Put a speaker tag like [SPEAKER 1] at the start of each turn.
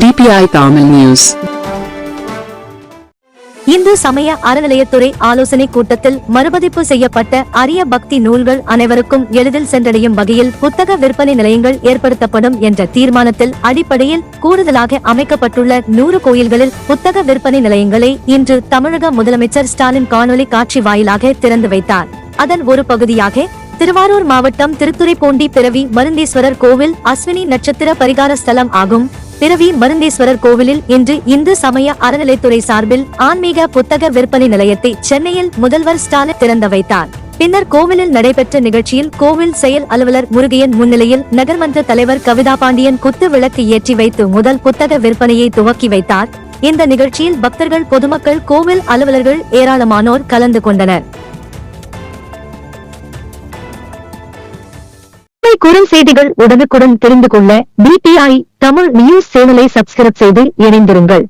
[SPEAKER 1] DPI Tamil News.
[SPEAKER 2] Hindu சமய அறநிலையத்துறை ஆலோசனை கூட்டத்தில் மறுபதிப்பு செய்யப்பட்ட அரிய பக்தி நூல்கள் அனைவருக்கும் எளிதில் சென்றடையும் வகையில் புத்தக விற்பனை நிலையங்கள் ஏற்படுத்தப்படும் என்ற தீர்மானத்தில் அடிப்படையில் கூடுதலாக அமைக்கப்பட்டுள்ள 100 கோயில்களில் புத்தக விற்பனை நிலையங்களை இன்று தமிழக முதலமைச்சர் ஸ்டாலின் காணொலி காட்சி வாயிலாக திறந்து வைத்தார். அதன் ஒரு பகுதியாக திருவாரூர் மாவட்டம் திருத்துறைப்பூண்டி பிறவி மருந்தீஸ்வரர் கோவில் அஸ்வினி நட்சத்திர பரிகார ஸ்தலம் ஆகும். பிறவி மருந்தீஸ்வரர் கோவிலில் இன்று இந்து சமய அறநிலைத்துறை சார்பில் ஆன்மீக புத்தக விற்பனை நிலையத்தை சென்னையில் முதல்வர் ஸ்டாலின் திறந்து வைத்தார். பின்னர் கோவிலில் நடைபெற்ற நிகழ்ச்சியில் கோவில் செயல் அலுவலர் முருகையன் முன்னிலையில் நகர்மன்ற தலைவர் கவிதா பாண்டியன் குத்து விளக்கு ஏற்றி வைத்து முதல் புத்தக விற்பனையை துவக்கி வைத்தார். இந்த நிகழ்ச்சியில் பக்தர்கள், பொதுமக்கள், கோவில் அலுவலர்கள் ஏராளமானோர் கலந்து கொண்டனர். குரல் செய்திகள் உடனுக்குடன் தெரிந்து கொள்ள DPI தமிழ் நியூஸ் சேனலை சப்ஸ்கிரைப் செய்து இணைந்திருங்கள்.